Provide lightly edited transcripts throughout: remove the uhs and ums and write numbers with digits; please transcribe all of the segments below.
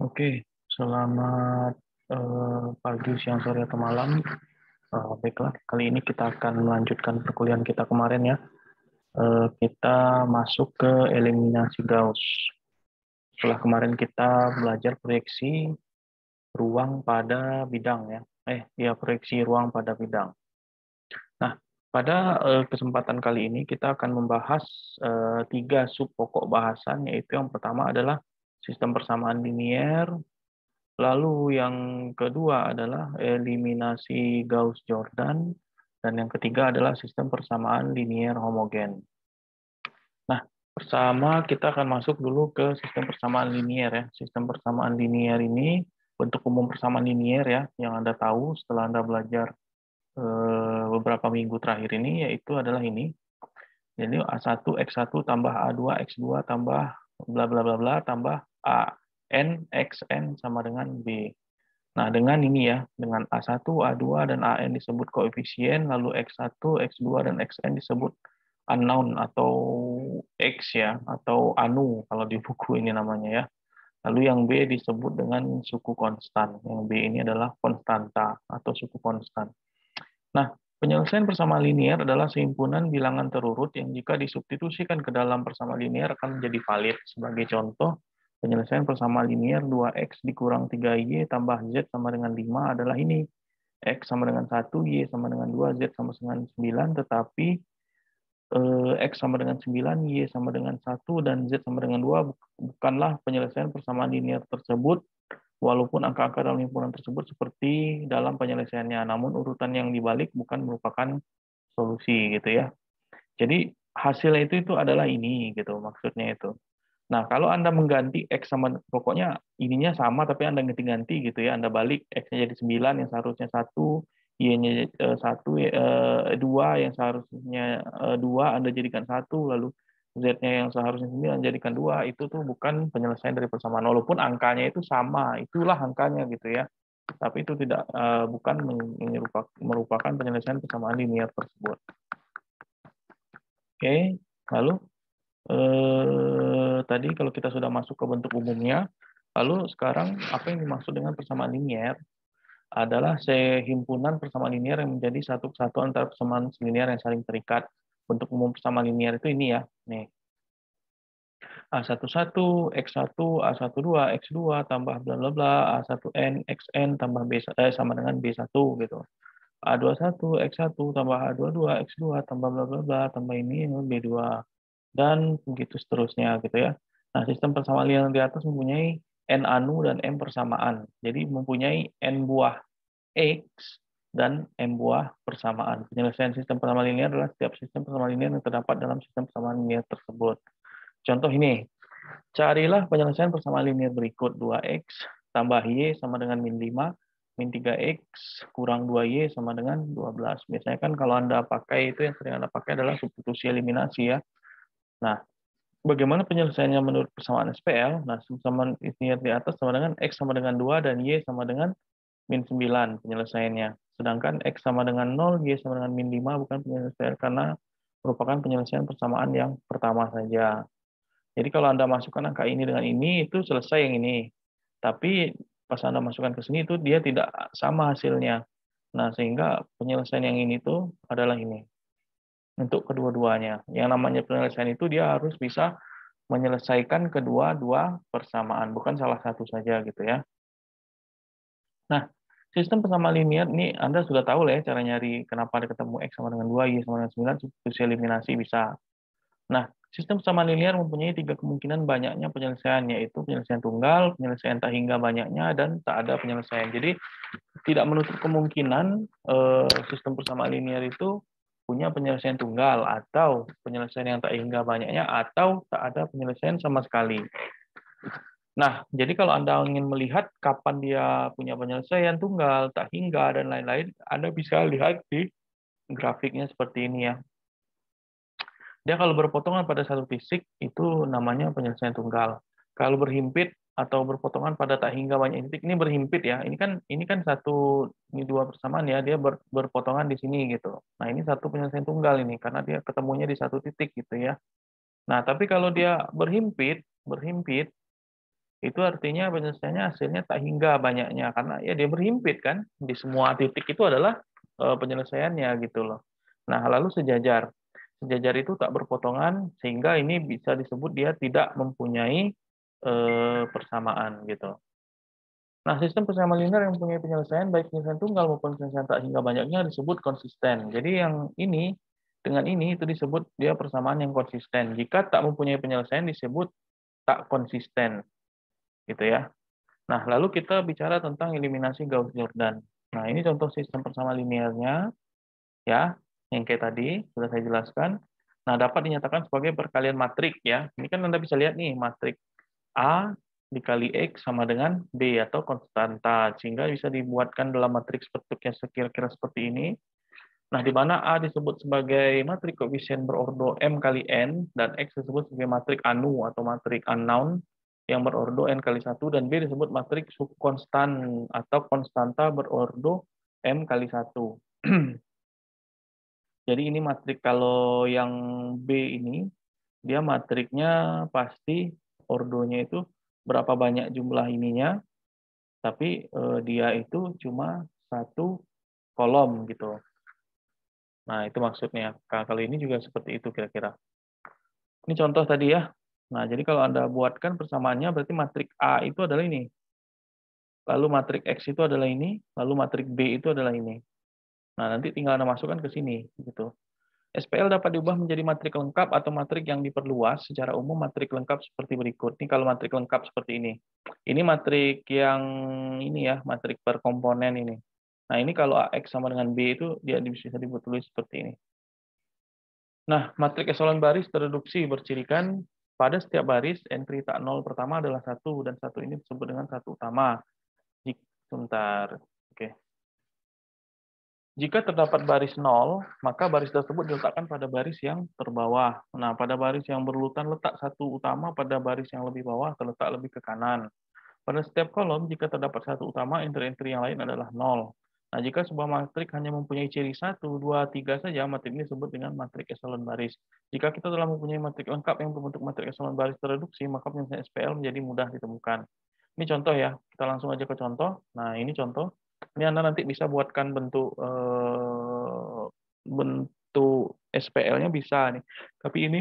Oke, selamat pagi, siang, sore, atau malam. Baiklah, kali ini kita akan melanjutkan perkuliahan kita kemarin ya. Kita masuk ke eliminasi Gauss. Setelah kemarin kita belajar proyeksi ruang pada bidang ya. Proyeksi ruang pada bidang. Nah, pada kesempatan kali ini kita akan membahas tiga sub pokok bahasan, yaitu yang pertama adalah sistem persamaan linier. Lalu yang kedua adalah eliminasi Gauss-Jordan, dan yang ketiga adalah sistem persamaan linier homogen. Nah, pertama kita akan masuk dulu ke sistem persamaan linier ya. Sistem persamaan linier ini bentuk umum persamaan linier ya, yang Anda tahu setelah Anda belajar beberapa minggu terakhir ini, yaitu adalah ini. Jadi A1 X1 tambah A2 X2 tambah bla bla bla bla tambah A N X N sama dengan B. Nah, dengan ini ya, dengan A1, A2, dan AN disebut koefisien, lalu X1, X2, dan Xn disebut unknown atau X ya, atau anu kalau di buku ini namanya ya. Lalu yang B disebut dengan suku konstan. Yang B ini adalah konstanta atau suku konstan. Nah, penyelesaian persamaan linier adalah sehimpunan bilangan terurut yang jika disubstitusikan ke dalam persamaan linier akan menjadi valid. Sebagai contoh, penyelesaian persamaan linier 2x dikurang 3y tambah z sama dengan 5 adalah ini. X sama dengan 1, Y sama dengan 2, Z sama dengan 9, tetapi X sama dengan 9, Y sama dengan 1, dan Z sama dengan 2 bukanlah penyelesaian persamaan linier tersebut, walaupun angka-angka dalam himpunan tersebut seperti dalam penyelesaiannya, namun urutan yang dibalik bukan merupakan solusi gitu ya. Jadi hasilnya itu adalah ini gitu maksudnya itu. Nah, kalau Anda mengganti X sama, pokoknya ininya sama, tapi Anda ganti-ganti gitu ya, Anda balik X-nya jadi 9, yang seharusnya 1, Y-nya 1, 2, yang seharusnya 2, Anda jadikan 1, lalu Z-nya yang seharusnya 9, jadikan 2, itu tuh bukan penyelesaian dari persamaan. Walaupun angkanya itu sama, itulah angkanya gitu ya. Tapi itu tidak bukan merupakan penyelesaian persamaan linear tersebut. Oke, lalu tadi kalau kita sudah masuk ke bentuk umumnya, lalu sekarang apa yang dimaksud dengan persamaan linier adalah sehimpunan persamaan linier yang menjadi satu kesatuan antara persamaan linier yang saling terikat. Bentuk umum persamaan linier itu ini ya, nih. A11, X1, A12, X2 tambah bla bla bla, A1N, XN tambah sama dengan B1 gitu. A21, X1 tambah A22, X2 tambah bla bla bla, tambah ini B2, dan begitu seterusnya gitu ya. Nah, sistem persamaan linear di atas mempunyai n anu dan m persamaan. Jadi mempunyai n buah x dan m buah persamaan. Penyelesaian sistem persamaan linear adalah setiap sistem persamaan linear yang terdapat dalam sistem persamaan linear tersebut. Contoh ini, carilah penyelesaian persamaan linear berikut. 2x tambah y sama dengan min 5, min 3x kurang 2y sama dengan 12. Biasanya kan kalau Anda pakai itu, yang sering Anda pakai adalah substitusi eliminasi ya. Nah, bagaimana penyelesaiannya menurut persamaan SPL? Nah, persamaan linear di atas sama dengan X sama dengan 2 dan Y sama dengan min 9 penyelesaiannya. Sedangkan X sama dengan 0, Y sama dengan min 5 bukan penyelesaian karena merupakan penyelesaian persamaan yang pertama saja. Jadi kalau Anda masukkan angka ini dengan ini, itu selesai yang ini. Tapi pas Anda masukkan ke sini, itu dia tidak sama hasilnya. Nah, sehingga penyelesaian yang ini tuh adalah ini. Untuk kedua-duanya. Yang namanya penyelesaian itu dia harus bisa menyelesaikan kedua-dua persamaan, bukan salah satu saja gitu ya. Nah, sistem persamaan linear ini Anda sudah tahu lah ya cara nyari kenapa ada ketemu X sama dengan 2, Y sama dengan 9, substitusi eliminasi bisa. Nah, sistem persamaan linear mempunyai tiga kemungkinan banyaknya penyelesaian, yaitu penyelesaian tunggal, penyelesaian tak hingga banyaknya, dan tak ada penyelesaian. Jadi, tidak menutup kemungkinan sistem persamaan linear itu punya penyelesaian tunggal, atau penyelesaian yang tak hingga banyaknya, atau tak ada penyelesaian sama sekali. Nah, jadi kalau Anda ingin melihat kapan dia punya penyelesaian tunggal, tak hingga, dan lain-lain, Anda bisa lihat di grafiknya seperti ini ya. Dia kalau berpotongan pada satu titik, itu namanya penyelesaian tunggal. Kalau berhimpit atau berpotongan pada tak hingga banyak titik, ini berhimpit ya. Ini kan ini dua persamaan ya, dia berpotongan di sini gitu. Nah, ini satu penyelesaian tunggal ini, karena dia ketemunya di satu titik gitu ya. Nah, tapi kalau dia berhimpit, Itu artinya penyelesaiannya hasilnya tak hingga banyaknya, karena ya dia berhimpit kan, di semua titik itu adalah penyelesaiannya gitu loh. Nah, lalu sejajar. Sejajar itu tak berpotongan, sehingga ini bisa disebut dia tidak mempunyai persamaan gitu. Nah, sistem persamaan linear yang mempunyai penyelesaian baik penyelesaian tunggal maupun penyelesaian tak hingga banyaknya disebut konsisten. Jadi yang ini dengan ini itu disebut dia persamaan yang konsisten. Jika tak mempunyai penyelesaian disebut tak konsisten, gitu ya. Nah, lalu kita bicara tentang eliminasi Gauss-Jordan. Nah, ini contoh sistem persamaan linearnya, ya, yang kayak tadi sudah saya jelaskan. Nah, dapat dinyatakan sebagai perkalian matrik ya. Ini kan Anda bisa lihat nih, matrik A dikali X sama dengan B atau konstanta, sehingga bisa dibuatkan dalam matriks bentuknya kira-kira seperti ini. Nah, di mana A disebut sebagai matrik koefisien berordo M kali N, dan X disebut sebagai matrik anu atau matrik unknown yang berordo N kali 1, dan B disebut matrik subkonstan atau konstanta berordo M kali 1. Jadi ini matrik, kalau yang B ini, dia matriknya pasti ordonya itu berapa banyak jumlah ininya, tapi dia itu cuma satu kolom gitu. Nah, itu maksudnya. Kalau ini juga seperti itu kira-kira. Ini contoh tadi ya. Nah, jadi kalau Anda buatkan persamaannya, berarti matrik A itu adalah ini. Lalu matrik X itu adalah ini. Lalu matrik B itu adalah ini. Nah, nanti tinggal Anda masukkan ke sini. Gitu. SPL dapat diubah menjadi matrik lengkap atau matrik yang diperluas. Secara umum, matrik lengkap seperti berikut. Ini kalau matrik lengkap seperti ini. Ini matrik yang ini ya, matrik per komponen ini. Nah, ini kalau AX sama dengan B itu dia bisa ditulis seperti ini. Nah, matrik eselon baris tereduksi bercirikan pada setiap baris entry tak nol pertama adalah satu, dan satu ini disebut dengan satu utama. Sebentar. Oke. Jika terdapat baris nol, maka baris tersebut diletakkan pada baris yang terbawah. Nah, pada baris yang berurutan letak satu utama, pada baris yang lebih bawah terletak lebih ke kanan. Pada setiap kolom, jika terdapat satu utama, entry-entry yang lain adalah nol. Nah, jika sebuah matrik hanya mempunyai ciri 1, 2, 3 saja, matrik ini disebut dengan matrik eselon baris. Jika kita telah mempunyai matrik lengkap yang berbentuk matrik eselon baris tereduksi, maka penyelesaian SPL menjadi mudah ditemukan. Ini contoh ya, kita langsung aja ke contoh. Nah, ini contoh. Ini Anda nanti bisa buatkan bentuk SPL-nya bisa nih. Tapi ini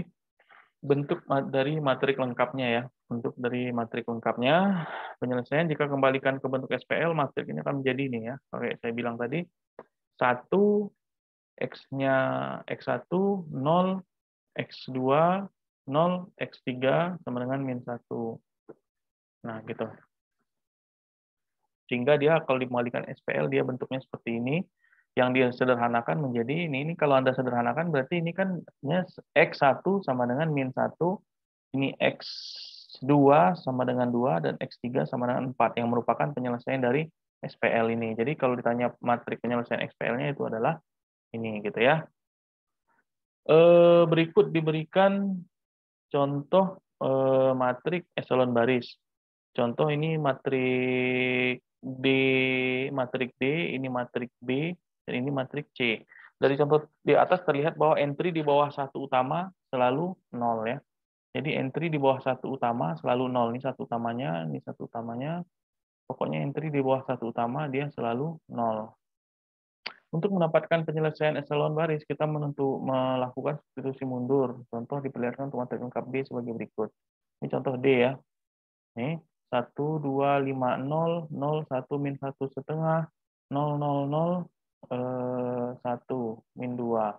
bentuk dari matrik lengkapnya ya. Bentuk dari matrik lengkapnya, penyelesaian jika kembalikan ke bentuk SPL, matrik ini akan menjadi ini ya. Oke, saya bilang tadi, 1, X-nya X1, 0, X2, 0, X3 sama dengan min 1. Nah, gitu. Sehingga dia kalau dikembalikan SPL, dia bentuknya seperti ini. Yang dia sederhanakan menjadi ini. Ini kalau Anda sederhanakan, berarti ini kan X1 sama dengan min 1. Ini X2 sama dengan 2, dan X3 sama dengan 4, yang merupakan penyelesaian dari SPL ini. Jadi kalau ditanya matrik penyelesaian SPL-nya itu adalah ini gitu ya. Berikut diberikan contoh matrik eselon baris. Contoh ini matrik D, ini matrik B, dan ini matrik C. Dari contoh di atas terlihat bahwa entry di bawah satu utama selalu 0 ya. Jadi entry di bawah satu utama selalu 0. Ini satu utamanya, ini satu utamanya. Pokoknya entry di bawah satu utama dia selalu 0. Untuk mendapatkan penyelesaian eselon baris, kita melakukan substitusi mundur. Contoh diperlihatkan untuk matrik lengkap D sebagai berikut. Ini contoh D ya. Nih, 1, 2, 5, 0, 0, 1, min 1 setengah, 0, 0, 0, 1, min 2.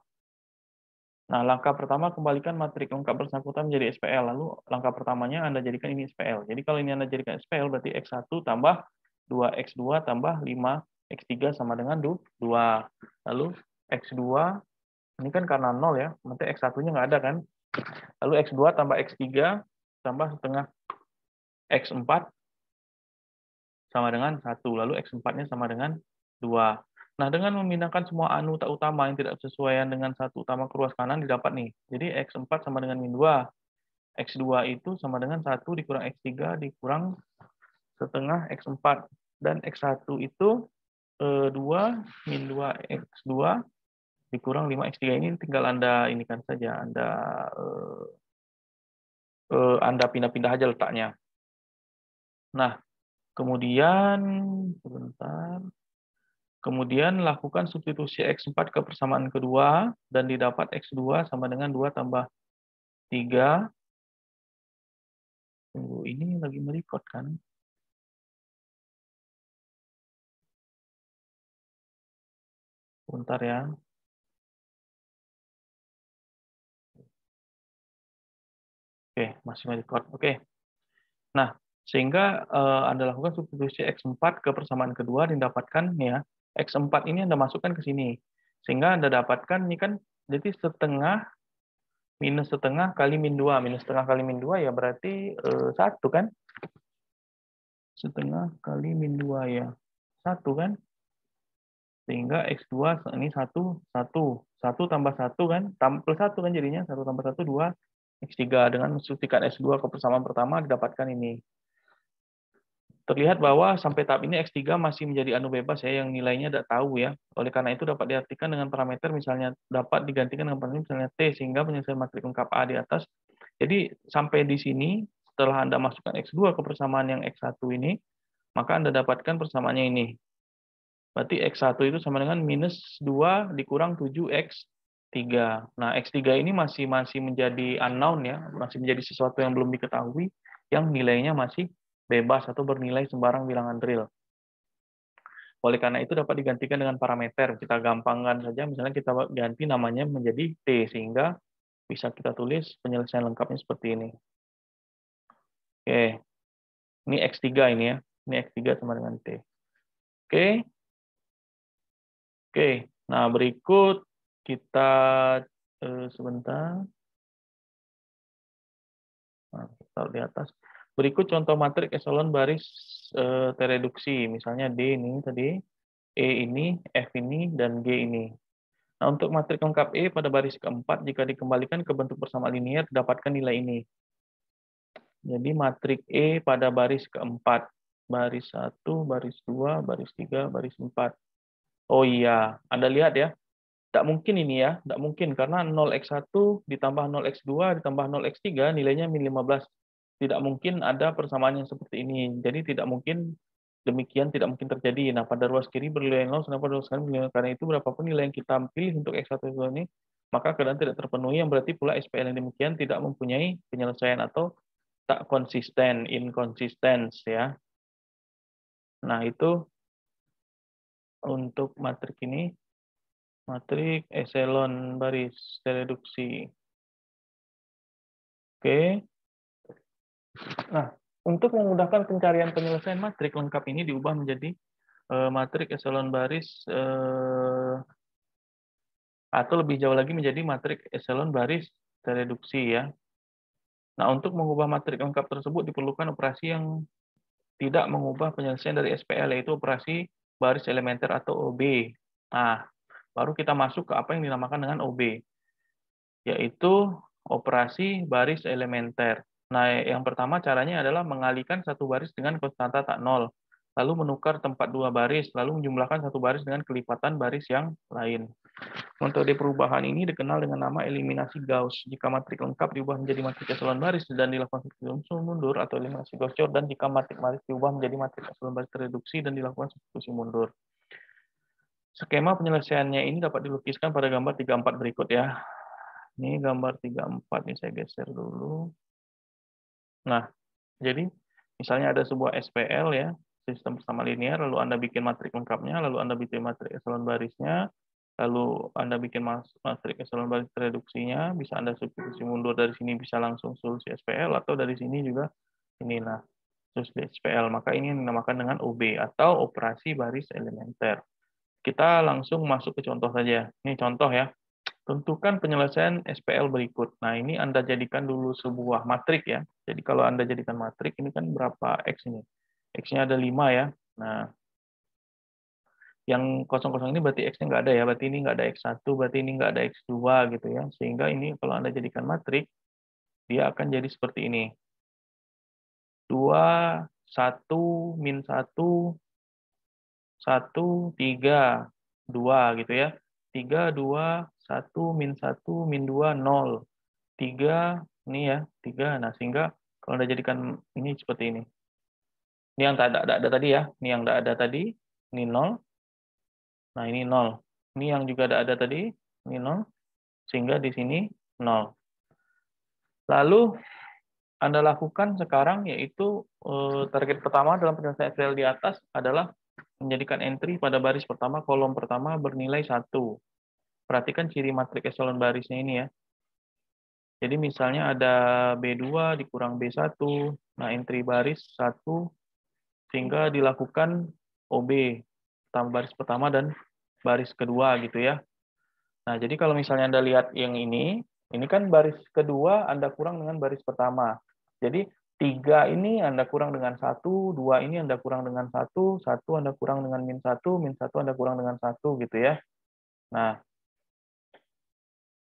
Nah, langkah pertama kembalikan matrik lengkap bersangkutan menjadi SPL. Lalu langkah pertamanya Anda jadikan ini SPL. Jadi kalau ini Anda jadikan SPL, berarti X1 tambah 2X2 tambah 5X3 sama dengan 2. Lalu X2, ini kan karena 0 ya, nanti X1-nya nggak ada kan. Lalu X2 tambah X3 tambah setengah X4 sama dengan 1. Lalu X4-nya sama dengan 2. Nah, dengan memindahkan semua anu tak utama yang tidak sesuaian dengan satu utama ke ruas kanan didapat nih. Jadi X4 sama dengan min 2. X2 itu sama dengan 1 dikurang X3 dikurang setengah X4. Dan X1 itu 2 min 2 X2 dikurang 5X3. Ini tinggal Anda ini kan saja. Anda pindah-pindah aja letaknya. Nah, kemudian, sebentar. Kemudian lakukan substitusi X4 ke persamaan kedua, dan didapat X2 sama dengan 2 tambah 3. Tunggu, ini lagi merecord kan? Bentar ya. Oke, masih merecord. Oke. Nah, sehingga Anda lakukan substitusi X4 ke persamaan kedua, didapatkan ya, X4 ini Anda masukkan ke sini. Sehingga Anda dapatkan, ini kan, jadi setengah minus setengah kali min 2. Minus setengah kali min 2 ya berarti 1 kan? Setengah kali min 2 ya. 1 kan? Sehingga X2 ini 1, 1. 1 tambah 1 kan? Plus 1 kan jadinya. 1 tambah 1, 2. X3 dengan mensuntikan S2 ke persamaan pertama didapatkan ini. Terlihat bahwa sampai tahap ini X3 masih menjadi anu bebas ya, yang nilainya tidak tahu ya. Oleh karena itu dapat diartikan dengan parameter misalnya dapat digantikan dengan parameter misalnya T, sehingga penyelesaian matrik lengkap A di atas. Jadi sampai di sini, setelah Anda masukkan X2 ke persamaan yang X1 ini, maka Anda dapatkan persamaannya ini. Berarti X1 itu sama dengan minus 2 dikurang 7X3. Nah, X3 ini masih menjadi unknown ya, masih menjadi sesuatu yang belum diketahui, yang nilainya masih bebas atau bernilai sembarang bilangan real. Oleh karena itu dapat digantikan dengan parameter. Kita gampangkan saja, misalnya kita ganti namanya menjadi T, sehingga bisa kita tulis penyelesaian lengkapnya seperti ini. Oke, ini X3 ini ya. Ini X3 sama dengan T. Oke. Oke, nah berikut kita sebentar. Nah, taruh di atas. Berikut contoh matrik eselon baris tereduksi. Misalnya D ini tadi, E ini, F ini, dan G ini. Nah, untuk matrik lengkap E pada baris keempat, jika dikembalikan ke bentuk persamaan linear, dapatkan nilai ini. Jadi matrik E pada baris keempat. Baris 1, baris 2, baris 3, baris 4. Oh iya, Anda lihat ya. Tidak mungkin ini ya, tidak mungkin. Karena 0x1 ditambah 0x2 ditambah 0x3 nilainya min 15. Tidak mungkin ada persamaan yang seperti ini. Jadi tidak mungkin demikian, tidak mungkin terjadi. Nah, pada ruas kiri bernilai 0, pada ruas kanan bernilai 0. Karena itu berapapun nilai yang kita pilih untuk x1 ini, maka keadaan tidak terpenuhi, yang berarti pula SPL yang demikian tidak mempunyai penyelesaian atau tak konsisten, inconsistence ya. Nah, itu untuk matrik ini, matrik eselon baris reduksi. Oke. Nah, untuk memudahkan pencarian penyelesaian matrik lengkap ini diubah menjadi matrik eselon baris atau lebih jauh lagi menjadi matrik eselon baris tereduksi ya. Nah, untuk mengubah matrik lengkap tersebut diperlukan operasi yang tidak mengubah penyelesaian dari SPL, yaitu operasi baris elementer atau OB. Nah, baru kita masuk ke apa yang dinamakan dengan OB, yaitu operasi baris elementer. Nah, yang pertama caranya adalah mengalihkan satu baris dengan konstanta tak nol, lalu menukar tempat dua baris, lalu menjumlahkan satu baris dengan kelipatan baris yang lain. Metode perubahan ini dikenal dengan nama eliminasi Gauss. Jika matrik lengkap diubah menjadi matrik eselon baris dan dilakukan substitusi mundur atau eliminasi Gauss-Jor, dan jika matrik baris diubah menjadi matrik eselon baris tereduksi dan dilakukan substitusi mundur. Skema penyelesaiannya ini dapat dilukiskan pada gambar 34 berikut ya. Ini gambar 34, ini saya geser dulu. Nah, jadi misalnya ada sebuah SPL ya, sistem persamaan linear, lalu Anda bikin matrik lengkapnya, lalu Anda bikin matrik eselon barisnya, lalu Anda bikin matrik eselon baris reduksinya, bisa Anda substitusi mundur dari sini, bisa langsung solusi SPL, atau dari sini juga ini, nah, solusi SPL. Maka ini dinamakan dengan OB, atau operasi baris elementer. Kita langsung masuk ke contoh saja. Ini contoh ya. Tentukan penyelesaian SPL berikut. Nah, ini Anda jadikan dulu sebuah matrik ya. Jadi kalau Anda jadikan matrik, ini kan berapa X ini? X-nya ada 5 ya. Nah, yang kosong-kosong ini berarti X-nya nggak ada ya. Berarti ini nggak ada X1, berarti ini nggak ada X2 gitu ya. Sehingga ini kalau Anda jadikan matrik, dia akan jadi seperti ini. 2, 1, min 1, 1, 3, 2 gitu ya. 3, 2, 1, min 1, min 2, 0. 3, ini ya, 3. Nah, sehingga kalau Anda jadikan ini seperti ini. Ini yang tak ada tadi ya. Ini yang tidak ada tadi. Ini 0. Nah, ini 0. Ini yang juga ada tadi. Ini 0. Sehingga di sini 0. Lalu Anda lakukan sekarang yaitu target pertama dalam penyelesaian SQL di atas adalah menjadikan entry pada baris pertama, kolom pertama bernilai 1. Perhatikan ciri matriks echelon barisnya ini ya. Jadi misalnya ada B2 dikurang B1, nah entry baris 1, sehingga dilakukan OB, baris pertama dan baris kedua gitu ya. Nah, jadi kalau misalnya Anda lihat yang ini kan baris kedua Anda kurang dengan baris pertama. Jadi 3 ini Anda kurang dengan 1, 2 ini Anda kurang dengan 1, 1 Anda kurang dengan -1, -1 Anda kurang dengan 1 gitu ya. Nah,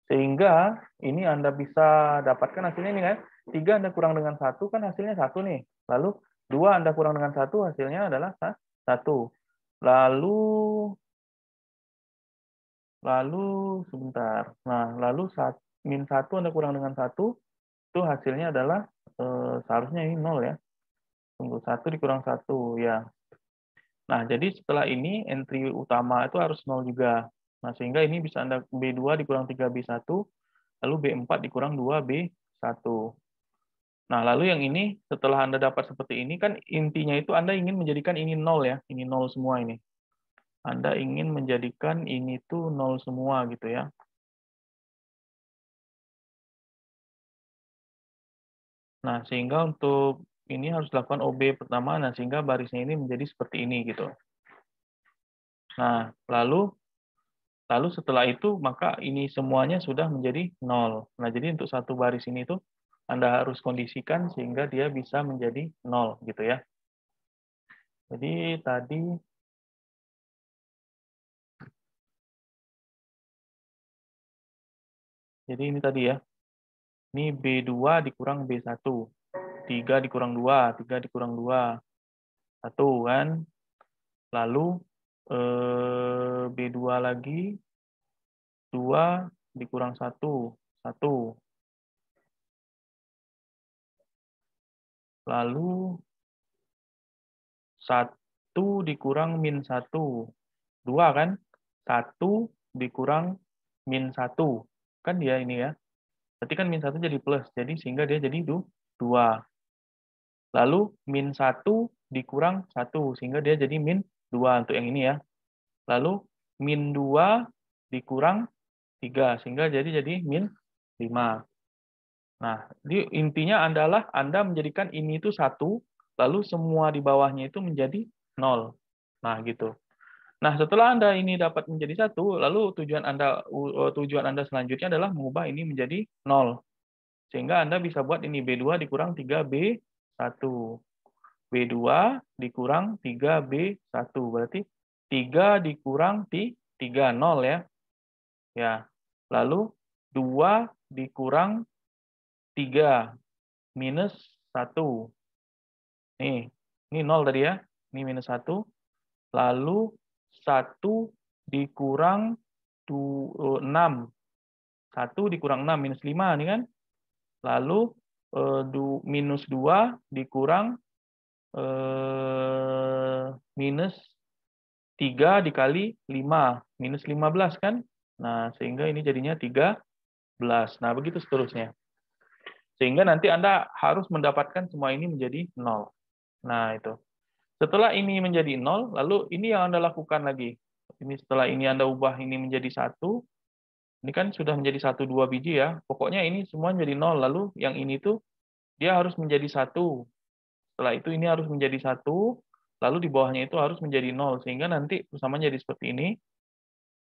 sehingga ini Anda bisa dapatkan hasilnya ini kan. 3 Anda kurang dengan 1 kan hasilnya 1 nih. Lalu 2 Anda kurang dengan 1 hasilnya adalah 1. Lalu sebentar. Nah, lalu -1 Anda kurang dengan 1 itu hasilnya adalah seharusnya ini 0 ya. Tunggu 1 dikurang 1 ya. Nah, jadi setelah ini entry utama itu harus 0 juga. Nah, sehingga ini bisa Anda B2 dikurang 3B1, lalu B4 dikurang 2B1. Nah, lalu yang ini setelah Anda dapat seperti ini kan intinya itu Anda ingin menjadikan ini 0 ya. Ini 0 semua ini. Anda ingin menjadikan ini tuh 0 semua gitu ya. Nah, sehingga untuk ini harus dilakukan OB pertama, nah sehingga barisnya ini menjadi seperti ini gitu. Nah, lalu setelah itu maka ini semuanya sudah menjadi 0. Nah, jadi untuk satu baris ini tuh Anda harus kondisikan sehingga dia bisa menjadi 0 gitu ya. Jadi ini tadi ya. Ini B2 dikurang B1. 3 dikurang 2, 3 dikurang 2. 1 kan. Lalu B2 lagi 2 dikurang 1, 1. Lalu 1 dikurang -1, 2 kan? 1 dikurang -1. Kan dia ini ya. Berarti kan -1 jadi plus, jadi sehingga dia jadi 2. Lalu -1 dikurang 1, sehingga dia jadi -2 untuk yang ini ya. Lalu -2 dikurang 3, sehingga jadi -5. Nah, intinya adalah Anda menjadikan ini itu 1, lalu semua di bawahnya itu menjadi 0. Nah, gitu. Nah, setelah Anda ini dapat menjadi 1, lalu tujuan Anda selanjutnya adalah mengubah ini menjadi 0. Sehingga Anda bisa buat ini B2 dikurang 3B1. B2 dikurang 3B1. Berarti 3 dikurang 3, 0 ya. Ya. Lalu 2 dikurang 3 minus 1. Ini 0 tadi ya. Ini minus 1. Lalu 1 dikurang 6. 1 dikurang 6, minus 5 ini kan. Lalu minus 2 dikurang minus 3 dikali 5, minus 15 kan. Nah, sehingga ini jadinya 13. Nah, begitu seterusnya. Sehingga nanti Anda harus mendapatkan semua ini menjadi 0. Nah, itu. Setelah ini menjadi 0, lalu ini yang Anda lakukan lagi. Ini setelah ini Anda ubah ini menjadi 1. Ini kan sudah menjadi 1, 2 biji ya. Pokoknya ini semua menjadi 0. Lalu yang ini tuh dia harus menjadi 1. Setelah itu ini harus menjadi 1. Lalu di bawahnya itu harus menjadi 0. Sehingga nanti bersamanya jadi seperti ini.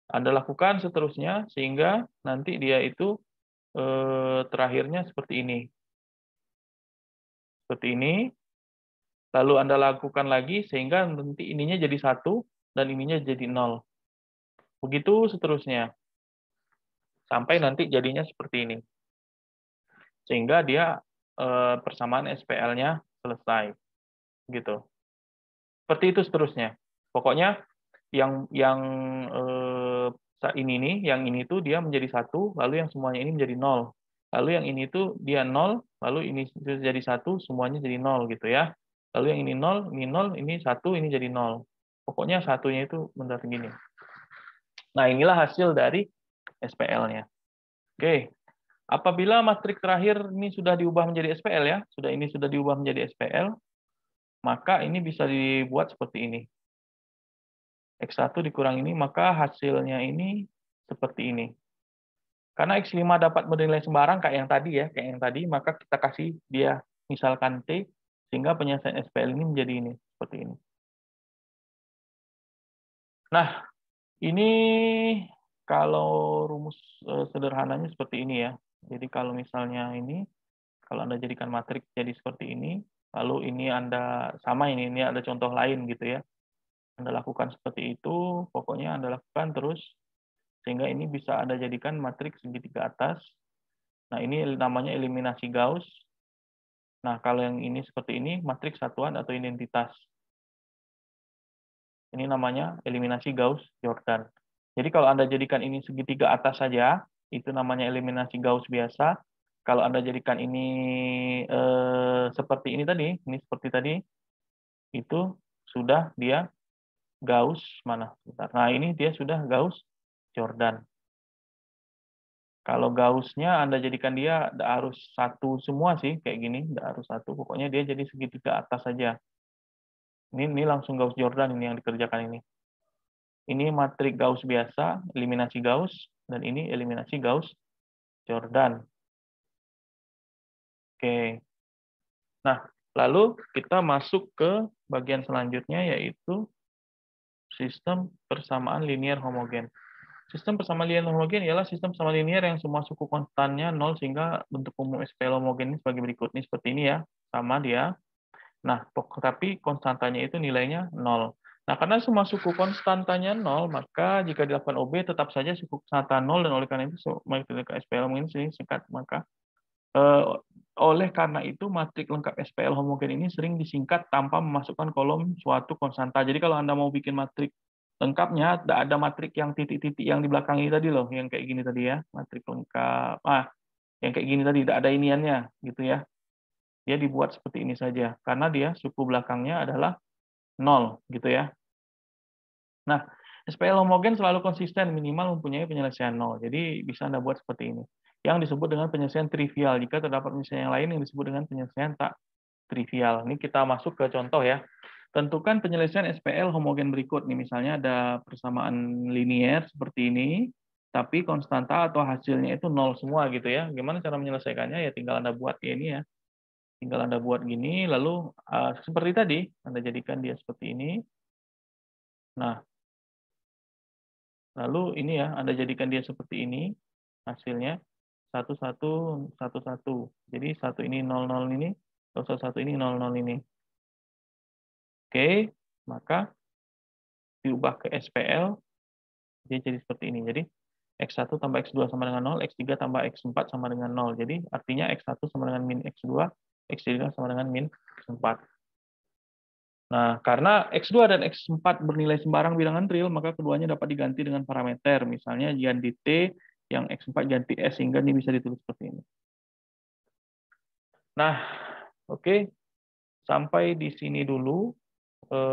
Anda lakukan seterusnya sehingga nanti dia itu terakhirnya seperti ini. Seperti ini. Lalu Anda lakukan lagi sehingga nanti ininya jadi 1 dan ininya jadi 0. Begitu seterusnya. Sampai nanti jadinya seperti ini. Sehingga dia persamaan SPL-nya selesai. Gitu. Seperti itu seterusnya. Pokoknya yang ini nih, yang ini tuh dia menjadi 1, lalu yang semuanya ini menjadi 0. Lalu yang ini tuh dia 0, lalu ini jadi 1, semuanya jadi 0 gitu ya. Lalu yang ini 0, ini 1, ini jadi 0. Pokoknya satunya itu benar gini. Nah, inilah hasil dari SPL-nya. Oke. Apabila matrik terakhir ini sudah diubah menjadi SPL ya, ini sudah diubah menjadi SPL, maka ini bisa dibuat seperti ini. X1 dikurang ini, maka hasilnya ini seperti ini. Karena X5 dapat bernilai sembarang kayak yang tadi, maka kita kasih dia misalkan T, sehingga penyelesaian SPL ini menjadi ini, seperti ini. Nah, ini kalau rumus sederhananya seperti ini ya. Jadi kalau misalnya ini, kalau Anda jadikan matrik jadi seperti ini, lalu ini Anda sama ini ada contoh lain gitu ya. Anda lakukan seperti itu, pokoknya Anda lakukan terus, sehingga ini bisa Anda jadikan matrik segitiga atas. Nah, ini namanya eliminasi Gauss. Nah, kalau yang ini seperti ini, matrik satuan atau identitas. Ini namanya eliminasi Gauss-Jordan. Jadi kalau Anda jadikan ini segitiga atas saja, itu namanya eliminasi Gauss biasa. Kalau Anda jadikan ini seperti ini seperti tadi, itu sudah dia Gauss mana? Nah, ini dia sudah Gauss-Jordan. Kalau Gauss-nya Anda jadikan dia harus satu semua sih, kayak gini, tidak harus satu. Pokoknya dia jadi segitiga atas saja. Ini langsung Gauss-Jordan ini yang dikerjakan ini. Ini matrik Gauss biasa, eliminasi Gauss, dan ini eliminasi Gauss-Jordan. Oke. Nah, lalu kita masuk ke bagian selanjutnya, yaitu sistem persamaan linear homogen. Sistem persamaan linear homogen ialah sistem persamaan linear yang semua suku konstannya 0, sehingga bentuk umum SPL homogen ini sebagai berikut. Ini seperti ini ya, sama dia. Nah, tapi konstantanya itu nilainya 0. Nah, karena semua suku konstantanya 0, maka jika dilakukan OB tetap saja suku konstanta 0, dan oleh karena itu SPL homogen sering singkat. Maka oleh karena itu matrik lengkap SPL homogen ini sering disingkat tanpa memasukkan kolom suatu konstanta. Jadi kalau Anda mau bikin matrik lengkapnya, ada matrik yang titik-titik yang di belakang ini tadi loh, yang kayak gini tadi ya, matrik lengkap. Yang kayak gini tadi tidak ada iniannya gitu ya. Dia dibuat seperti ini saja karena dia suku belakangnya adalah 0 gitu ya. Nah, SPL homogen selalu konsisten minimal mempunyai penyelesaian 0. Jadi bisa Anda buat seperti ini. Yang disebut dengan penyelesaian trivial. Jika terdapat penyelesaian yang lain yang disebut dengan penyelesaian tak trivial. Ini kita masuk ke contoh ya. Tentukan penyelesaian SPL homogen berikut. Nih, misalnya ada persamaan linier seperti ini, tapi konstanta atau hasilnya itu 0 semua gitu ya. Gimana cara menyelesaikannya? Ya tinggal Anda buat ya ini ya. Tinggal Anda buat gini, lalu seperti tadi, Anda jadikan dia seperti ini. Nah, lalu ini ya, Anda jadikan dia seperti ini, hasilnya 1, 1, 1, 1. Jadi 1 ini 0, 0 ini, 1 ini 0, 0 ini. Oke, maka diubah ke SPL, dia jadi seperti ini. Jadi X1 tambah X2 sama dengan 0, X3 tambah X4 sama dengan 0. Jadi artinya X1 sama dengan min X2, X3 sama dengan min X4. Nah, karena X2 dan X4 bernilai sembarang bilangan real, maka keduanya dapat diganti dengan parameter. Misalnya ganti T, yang X4 ganti S, sehingga ini bisa ditulis seperti ini. Nah, oke. Sampai di sini dulu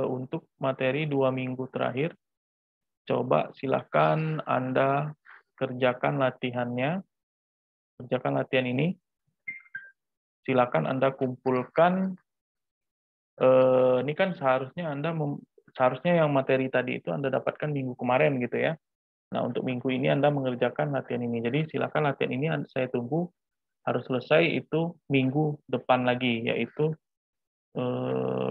untuk materi 2 minggu terakhir. Coba silakan Anda kerjakan latihannya. Kerjakan latihan ini. Silakan Anda kumpulkan. Ini kan seharusnya yang materi tadi itu Anda dapatkan minggu kemarin gitu ya. Nah, untuk minggu ini Anda mengerjakan latihan ini. Jadi silakan latihan ini saya tunggu harus selesai itu minggu depan lagi, yaitu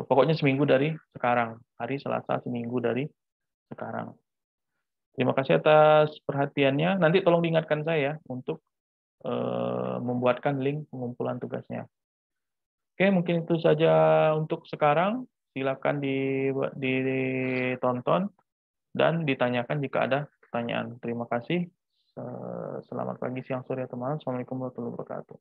pokoknya seminggu dari sekarang. Hari Selasa seminggu dari sekarang. Terima kasih atas perhatiannya. Nanti tolong diingatkan saya untuk membuatkan link pengumpulan tugasnya. Oke, mungkin itu saja untuk sekarang. Silakan ditonton dan ditanyakan jika ada pertanyaan. Terima kasih. Selamat pagi, siang, sore, atau malam. Assalamualaikum warahmatullahi wabarakatuh.